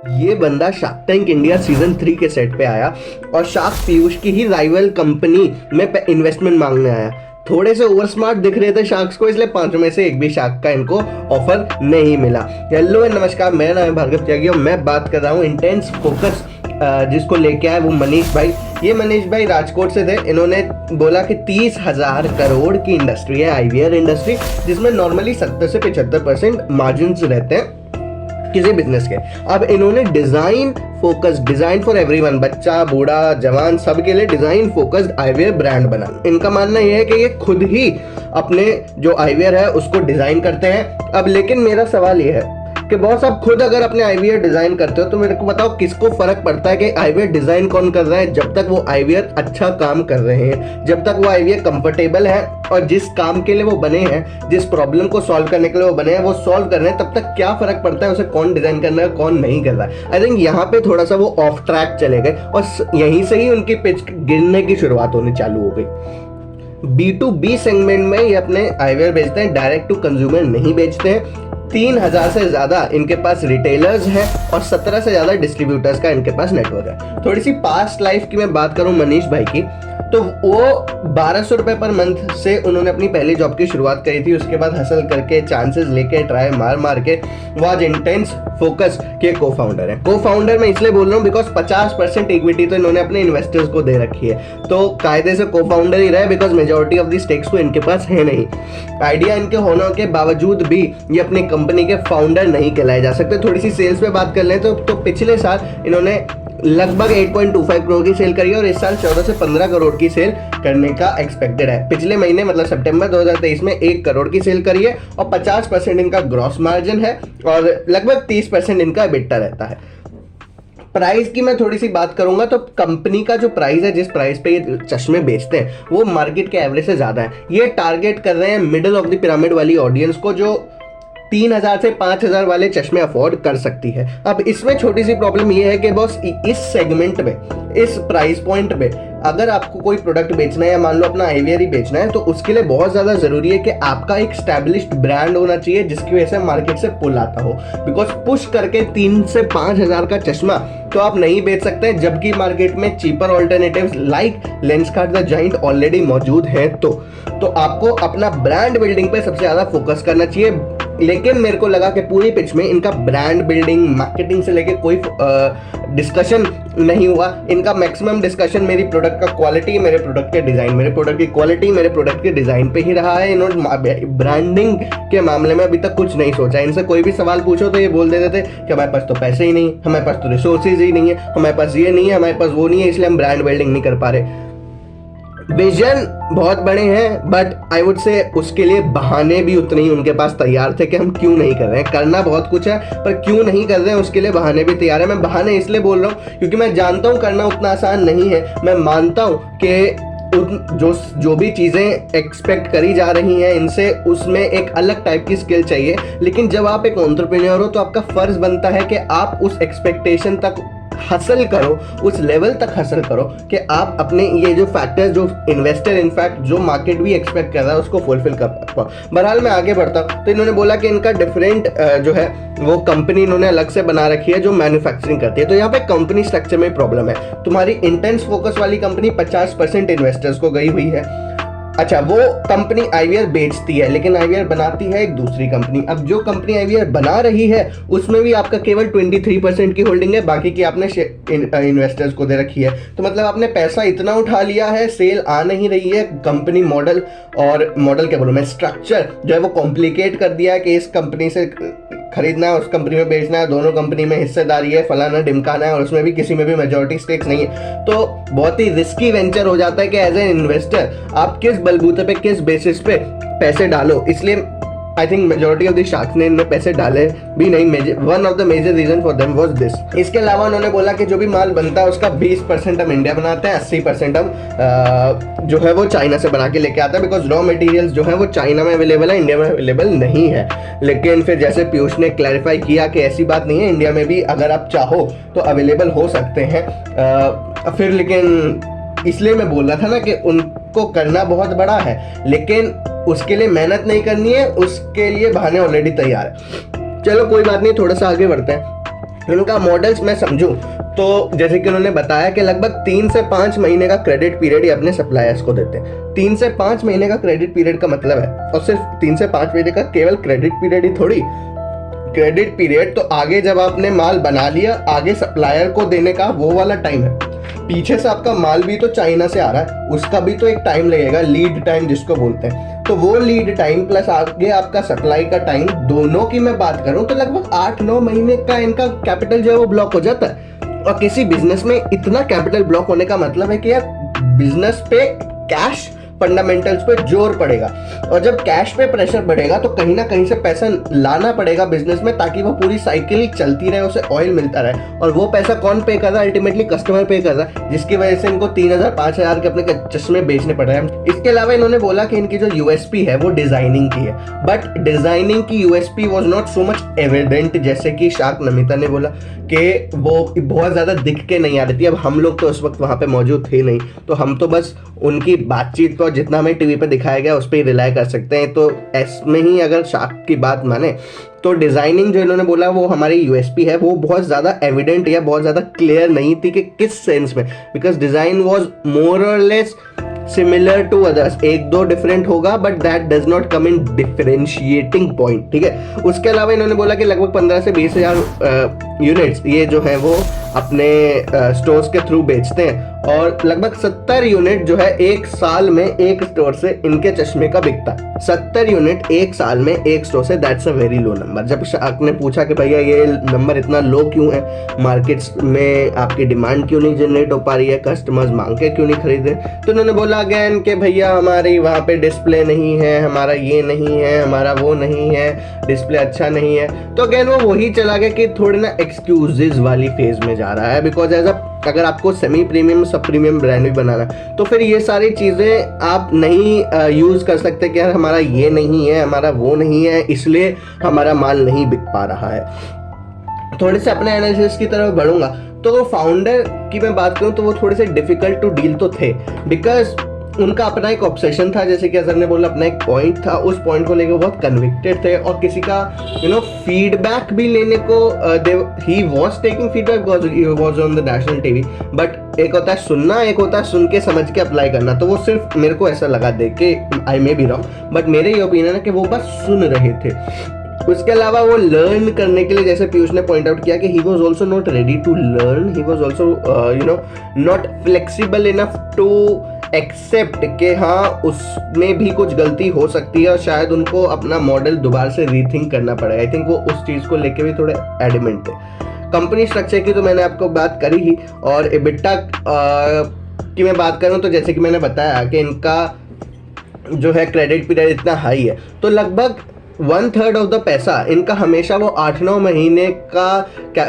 ये बंदा shark tank India season 3 के सेट पे आया और शार्क पीयूष की ही राइवल कंपनी में इन्वेस्टमेंट मांगने आया। थोड़े से ओवर स्मार्ट दिख रहे थे शार्क्स को, इसलिए 5 में से एक भी शार्क का इनको ऑफर नहीं मिला। हेलो एंड नमस्कार, मेरा नाम है भार्गव त्यागी और मैं बात कर रहा हूँ इंटेंस फोकस जिसको लेके आए वो मनीष भाई। ये मनीष भाई राजकोट से थे। इन्होंने बोला कि 30,000 करोड़ की इंडस्ट्री है आईवीआर इंडस्ट्री, जिसमें नॉर्मली 70 से 75% मार्जिन रहते हैं किसी बिजनेस के। अब इन्होंने design focused, design for everyone, बच्चा बूढ़ा जवान सबके लिए डिजाइन फोकस्ड आईवीआर ब्रांड बना। इनका मानना यह है कि ये खुद ही अपने जो आईवीआर है उसको डिजाइन करते हैं। अब लेकिन मेरा सवाल ये है कि बॉस आप खुद अगर अपने आईवीआर डिजाइन करते हो तो मेरे को बताओ किसको फर्क पड़ता है कि आईवीआर डिजाइन कौन कर रहा है, जब तक वो आईवीआर अच्छा काम कर रहे हैं, जब तक वो आईवीआर कंफर्टेबल है और जिस काम के लिए वो बने हैं, जिस प्रॉब्लम को सॉल्व करने के लिए वो बने हैं वो सॉल्व कर रहे हैं, तब तक क्या फर्क पड़ता है उसे कौन डिजाइन करना है कौन नहीं कर रहा है। आई थिंक यहाँ पे थोड़ा सा वो ऑफ ट्रैक चले गए और यहीं से ही उनकी पिच गिरने की शुरुआत होनी चालू हो गई। B2B सेगमेंट में ये अपने आईवीआर बेचते हैं, डायरेक्ट टू कंज्यूमर नहीं बेचते हैं। 3,000 से ज्यादा इनके पास रिटेलर्स हैं और 17 से ज्यादा डिस्ट्रीब्यूटर्स का इनके पास नेटवर्क है। थोड़ी सी पास्ट लाइफ की मैं बात करूं मनीष भाई की, तो वो 1200 रुपए पर मंथ से उन्होंने अपनी पहली जॉब की शुरुआत करी थी। उसके बाद हसल करके चांसेस लेके ट्राई मार मार के वो आज इंटेंस फोकस के को फाउंडर है। को फाउंडर मैं इसलिए बोल रहा हूँ बिकॉज 50% इक्विटी तो इन्होंने अपने इन्वेस्टर्स को दे रखी है, तो कायदे से को फाउंडर ही रहे because majority of the stakes तो इनके पास है नहीं। आइडिया इनके होने के बावजूद भी ये अपनी कंपनी के फाउंडर नहीं कहलाए जा सकते। थोड़ी सी सेल्स पे बात कर लें तो पिछले साल इन्होंने लगभग 8.25 करोड़ की सेल करी है और इस साल 14 से 15 करोड़ की सेल करने का एक्सपेक्टेड है। पिछले महीने मतलब सितंबर 2023 में 1 करोड़ की सेल करी है और 50% इनका ग्रॉस मार्जिन है और लगभग 30% इनका एबिटा रहता है। प्राइस की मैं थोड़ी सी बात करूंगा तो कंपनी का जो प्राइस है, जिस प्राइस पे ये चश्मे बेचते हैं वो मार्केट के एवरेज से ज्यादा है। ये टारगेट कर रहे हैं मिडिल ऑफ द पिरामिड वाली ऑडियंस को, जो 3,000 से 5,000 वाले चश्मे अफोर्ड कर सकती है। अब इसमें छोटी सी प्रॉब्लम ये है कि बॉस इस सेगमेंट में, इस प्राइस पॉइंट में अगर आपको कोई प्रोडक्ट बेचना है या मान लो अपना आईवीआर ही बेचना है तो उसके लिए बहुत ज़्यादा ज़रूरी है कि आपका एक स्टैब्लिश्ड ब्रांड होना चाहिए जिसकी वजह से मार्केट से पुल आता हो। बिकॉज पुश करके 3 से 5,000 का चश्मा तो आप नहीं बेच सकते, जबकि मार्केट में cheaper alternatives like Lenskart the giant already मौजूद हैं। तो आपको अपना ब्रांड बिल्डिंग पे सबसे ज़्यादा फोकस करना चाहिए। लेकिन मेरे को लगा कि पूरी पिच में इनका ब्रांड बिल्डिंग मार्केटिंग से लेके कोई डिस्कशन नहीं हुआ। इनका मैक्सिमम डिस्कशन मेरी प्रोडक्ट का क्वालिटी, मेरे प्रोडक्ट के डिजाइन, मेरे प्रोडक्ट की क्वालिटी, मेरे प्रोडक्ट के डिजाइन पे ही रहा है। इन्होंने ब्रांडिंग के मामले में अभी तक कुछ नहीं सोचा। इनसे कोई भी सवाल पूछो तो ये बोल देते थे कि हमारे पास तो पैसे ही नहीं, हमारे पास तो रिसोर्सेज ही नहीं है, हमारे पास ये नहीं है, हमारे पास वो नहीं है, इसलिए हम ब्रांड बिल्डिंग नहीं कर पा रहे। विजन बहुत बड़े हैं बट आई वुड से उसके लिए बहाने भी उतने ही उनके पास तैयार थे कि हम क्यों नहीं कर रहे हैं। करना बहुत कुछ है पर क्यों नहीं कर रहे हैं उसके लिए बहाने भी तैयार है। मैं बहाने इसलिए बोल रहा हूँ क्योंकि मैं जानता हूँ करना उतना आसान नहीं है। मैं मानता हूँ कि जो भी चीज़ें एक्सपेक्ट करी जा रही हैं इनसे, उसमें एक अलग टाइप की स्किल चाहिए। लेकिन जब आप एक एंटरप्रेन्योर हो तो आपका फर्ज बनता है कि आप उस एक्सपेक्टेशन तक हसल करो, उस लेवल तक हसल करो कि आप अपने ये जो फैक्टर्स, जो इन्वेस्टर इनफैक्ट जो मार्केट भी एक्सपेक्ट कर रहा है उसको फुलफिल कर पाओ। बहरहाल मैं आगे बढ़ता हूँ तो इन्होंने बोला कि इनका डिफरेंट जो है वो कंपनी इन्होंने अलग से बना रखी है जो मैन्युफैक्चरिंग करती है। तो यहाँ पे कंपनी स्ट्रक्चर में प्रॉब्लम है। तुम्हारी इंटेंस फोकस वाली कंपनी 50% इन्वेस्टर्स को गई हुई है। अच्छा, वो कंपनी आईवीआर बेचती है लेकिन आईवीआर बनाती है एक दूसरी कंपनी। अब जो कंपनी आईवीआर बना रही है उसमें भी आपका केवल 23% की होल्डिंग है, बाकी की आपने इन्वेस्टर्स को दे रखी है। तो मतलब आपने पैसा इतना उठा लिया है, सेल आ नहीं रही है, कंपनी मॉडल क्या बोलूं मैं, स्ट्रक्चर जो है वो कॉम्प्लिकेट कर दिया है कि इस कंपनी से खरीदना है, उस कंपनी में बेचना है, दोनों कंपनी में हिस्सेदारी है, फलाना ढिमकाना है और उसमें भी किसी में भी मेजॉरिटी स्टेक्स नहीं है। तो बहुत ही रिस्की वेंचर हो जाता है कि एज एन इन्वेस्टर आप किस बलबूते पे, किस बेसिस पे पैसे डालो। इसलिए I think majority of the sharks ने इनमें पैसे डाले भी नहीं। One of the major reason for them was this. इसके अलावा उन्होंने बोला कि जो भी माल बनता है उसका 20% हम इंडिया बनाते हैं, 80% हम जो है वो चाइना से बना के लेके आते हैं। बिकॉज रॉ मटेरियल्स जो है वो चाइना में अवेलेबल है, इंडिया में अवेलेबल नहीं है। लेकिन फिर जैसे पीयूष ने क्लैरिफाई किया कि ऐसी बात नहीं है, इंडिया में भी अगर आप चाहो तो अवेलेबल हो सकते हैं। फिर लेकिन इसलिए मैं बोल रहा था ना कि उनको करना बहुत बड़ा है लेकिन उसके लिए मेहनत नहीं करनी है, उसके लिए बहाने ऑलरेडी तैयार है। चलो कोई बात नहीं, थोड़ा सा आगे बढ़ते हैं। इनका मॉडल्स मैं समझूं तो जैसे कि उन्होंने बताया कि लगभग 3 से 5 महीने का क्रेडिट पीरियड ये अपने सप्लायर्स को देते हैं। 3 से 5 महीने का क्रेडिट पीरियड का मतलब है, और सिर्फ 3 से 5 महीने का केवल क्रेडिट पीरियड ही थोड़ी, क्रेडिट पीरियड तो आगे जब आपने माल बना लिया आगे सप्लायर को देने का वो वाला टाइम है। पीछे से आपका माल भी तो चाइना से आ रहा है, उसका भी तो एक टाइम लगेगा, लीड टाइम जिसको बोलते हैं। तो वो लीड टाइम प्लस आगे आपका सप्लाई का टाइम, दोनों की मैं बात करूं तो लगभग 8-9 महीने का इनका कैपिटल जो है वो ब्लॉक हो जाता है। और किसी बिजनेस में इतना कैपिटल ब्लॉक होने का मतलब है कि यार बिजनेस पे कैश फंडामेंटल्स पे जोर पड़ेगा, और जब कैश पे प्रेशर बढ़ेगा तो कहीं ना कहीं से पैसा लाना पड़ेगा बिजनेस में ताकि वो पूरी साइकिल चलती रहे, उसे ऑयल मिलता रहे। और वो पैसा कौन पे कर रहा है? अल्टीमेटली कस्टमर पे कर रहा है, जिसकी वजह से इनको 3,000-5,000 के अपने चश्मे बेचने पड़ रहे हैं। इसके अलावा इन्होंने बोला कि इनकी जो यूएसपी है वो डिजाइनिंग की है, बट डिजाइनिंग की USP was not so much evident, जैसे कि शार्क नमिता ने बोला कि वो बहुत ज्यादा दिख के नहीं आ रही थी। अब हम लोग तो उस वक्त वहां पे मौजूद थे नहीं, तो हम तो बस उनकी बातचीत पर जितना हमें टीवी पे दिखाया गया उस पर ही रिलाई कर सकते हैं। तो इसमें ही अगर शार्क की बात माने तो डिजाइनिंग जो इन्होंने बोला वो हमारी यूएसपी है, वो बहुत ज्यादा एविडेंट या बहुत ज्यादा क्लियर नहीं थी कि किस सेंस में, बिकॉज डिजाइन वाज मोर और लेस सिमिलर टू अदर्स। एक दो डिफरेंट होगा but that does not come in differentiating point, ठीक है। उसके अलावा इन्होंने बोला कि लगभग 15 से 20,000 यूनिट्स ये जो है वो अपने स्टोर्स के थ्रू बेचते हैं, और लगभग 70 यूनिट जो है एक साल में एक स्टोर से इनके चश्मे का बिकता है। 70 यूनिट एक साल में एक स्टोर से, that's a very low number. जब शार्क ने पूछा कि भैया ये नंबर इतना लो क्यों है, मार्केट्स में आपकी डिमांड क्यों नहीं जनरेट हो पा रही है, कस्टमर्स मांग के क्यों नहीं खरीदे, तो उन्होंने बोला अगेन कि भैया हमारी वहाँ पे डिस्प्ले नहीं है, हमारा ये नहीं है, हमारा वो नहीं है, डिस्प्ले अच्छा नहीं है। तो अगेन वो वही चला गया कि थोड़ी ना एक्सक्यूजेज वाली फेज में जा रहा है, बिकॉज एज अगर आपको सेमी प्रीमियम सब प्रीमियम ब्रांड भी बनाना है तो फिर ये सारी चीज़ें आप नहीं यूज़ कर सकते कि यार हमारा ये नहीं है, हमारा वो नहीं है, इसलिए हमारा माल नहीं बिक पा रहा है। थोड़े से अपने एनालिसिस की तरफ बढ़ूंगा तो फाउंडर की मैं बात करूं तो वो थोड़े से डिफिकल्ट टू डील तो थे, बिकॉज उनका अपना एक ऑब्सेशन था, जैसे कि अजहर ने बोला अपना एक पॉइंट था, उस पॉइंट को लेकर बहुत कन्विक्टेड थे, और किसी का फीडबैक भी लेने को he was taking feedback because he was on the national TV. But एक होता है सुनना, एक होता है सुन के समझ के अप्लाई करना। तो वो सिर्फ मेरे को ऐसा लगा देख के, आई मे बी रॉन्ग, बट मेरे ये ओपिनियन है कि वो बस सुन रहे थे। उसके अलावा वो लर्न करने के लिए, जैसे पीयूष ने पॉइंट आउट किया कि he was also not ready to learn, he was also not flexible enough to accept कि हाँ उसमें भी कुछ गलती हो सकती है और शायद उनको अपना मॉडल दोबारा से रीथिंक करना पड़ेगा। आई थिंक वो उस चीज़ को लेके भी थोड़े एडमेंट थे। कंपनी स्ट्रक्चर की तो मैंने आपको बात करी ही, और एबिटा की मैं बात करूँ तो जैसे कि मैंने बताया कि इनका जो है क्रेडिट पीरियड इतना हाई है, तो लगभग 1/3 ऑफ द पैसा इनका हमेशा वो 8-9 महीने का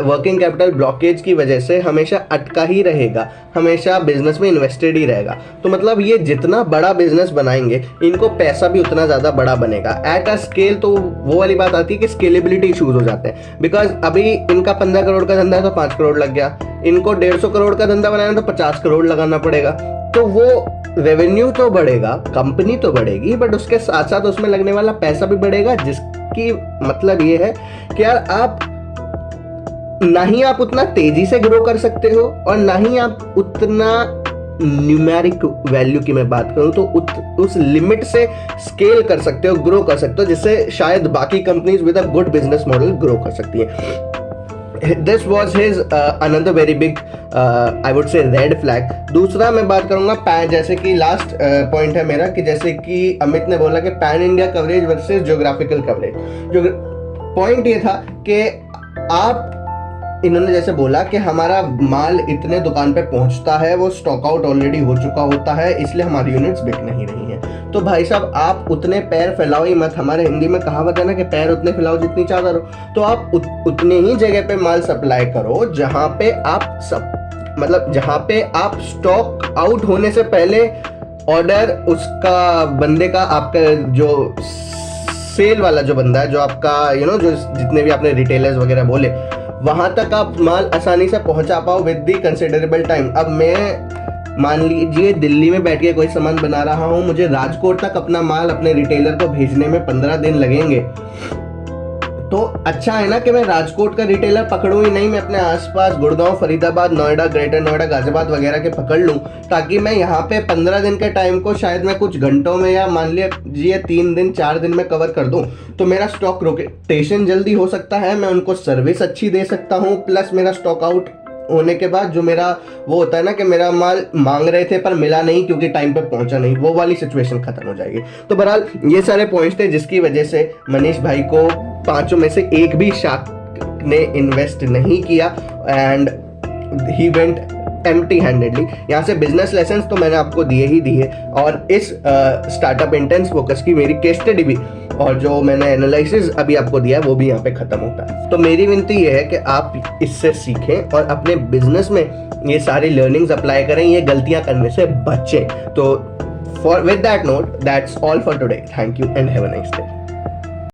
वर्किंग कैपिटल ब्लॉकेज की वजह से हमेशा अटका ही रहेगा, हमेशा बिजनेस में इन्वेस्टेड ही रहेगा। तो मतलब ये जितना बड़ा बिजनेस बनाएंगे इनको पैसा भी उतना ज़्यादा बड़ा बनेगा एट अ स्केल। तो वो वाली बात आती है कि स्केलेबिलिटी इशूज हो जाते हैं, बिकॉज अभी इनका 15 करोड़ का धंधा है तो 5 करोड़ लग गया, इनको 150 करोड़ का धंधा बनाना तो 50 करोड़ लगाना पड़ेगा। तो वो रेवेन्यू तो बढ़ेगा, कंपनी तो बढ़ेगी, बट उसके साथ साथ उसमें लगने वाला पैसा भी बढ़ेगा, जिसकी मतलब ये है कि यार आप ना ही आप उतना तेजी से ग्रो कर सकते हो और ना ही आप उतना न्यूमेरिक वैल्यू की मैं बात करूं तो उस लिमिट से स्केल कर सकते हो, ग्रो कर सकते हो, जिससे शायद बाकी companies with a good business model grow कर सकती है। This was his another very big I would say red flag। दूसरा मैं बात करूंगा जैसे कि लास्ट पॉइंट है मेरा कि जैसे कि अमित ने बोला कि pan India coverage versus geographical coverage. जो पॉइंट ये था कि आप इन्होंने जैसे बोला कि हमारा माल इतने दुकान पे पहुंचता है, वो स्टॉक आउट ऑलरेडी हो चुका होता है, इसलिए हमारी यूनिट्स बिक नहीं रही हैं। तो भाई साहब आप उतने पैर फैलाओ ही मत। हमारे हिंदी में कहावत है ना कि पैर उतने फैलाओ जितनी चादर हो। तो आप उतने ही जगह पे माल सप्लाई करो जहां पे आप जहां पे आप स्टॉक आउट होने से पहले ऑर्डर उसका बंदे का, आपका जो सेल वाला जो बंदा है, जो आपका जो जितने भी आपने रिटेलर्स वगैरह बोले, वहां तक आप माल आसानी से पहुंचा पाओ विद दी कंसिडरेबल टाइम। अब मैं मान लीजिए दिल्ली में बैठ के कोई सामान बना रहा हूं, मुझे राजकोट तक अपना माल अपने रिटेलर को भेजने में 15 दिन लगेंगे, तो अच्छा है ना कि मैं राजकोट का रिटेलर पकड़ूं ही नहीं, मैं अपने आसपास गुड़गांव, फरीदाबाद, नोएडा, ग्रेटर नोएडा, गाजियाबाद वगैरह के पकड़ लूं, ताकि मैं यहाँ पे 15 दिन के टाइम को शायद मैं कुछ घंटों में या मान लीजिए 3 दिन 4 दिन में कवर कर दूं। तो मेरा स्टॉक रोटेशन जल्दी हो सकता है, मैं उनको सर्विस अच्छी दे सकता हूँ, प्लस मेरा स्टॉक आउट होने के बाद जो मेरा वो होता है ना कि मेरा माल मांग रहे थे पर मिला नहीं क्योंकि टाइम पे पहुंचा नहीं, वो वाली सिचुएशन खत्म हो जाएगी। तो बहरहाल ये सारे पॉइंट्स थे जिसकी वजह से मनीष भाई को 5 में से एक भी शार्क ने इन्वेस्ट नहीं किया and he went empty handedly. यहाँ से बिजनेस लेसन्स तो मैंने आपको दिए ही दिए, और इस स्टार्टअप इंटेंस फोकस की मेरी केस स्टडी भी और जो मैंने एनालिसिस अभी आपको दिया है वो भी यहाँ पे खत्म होता है। तो मेरी विनती ये है कि आप इससे सीखें और अपने बिजनेस में ये सारी लर्निंग्स अप्लाई करें, ये गलतियां करने से बचें। तो with that note, that's all for today. Thank you and have a nice day.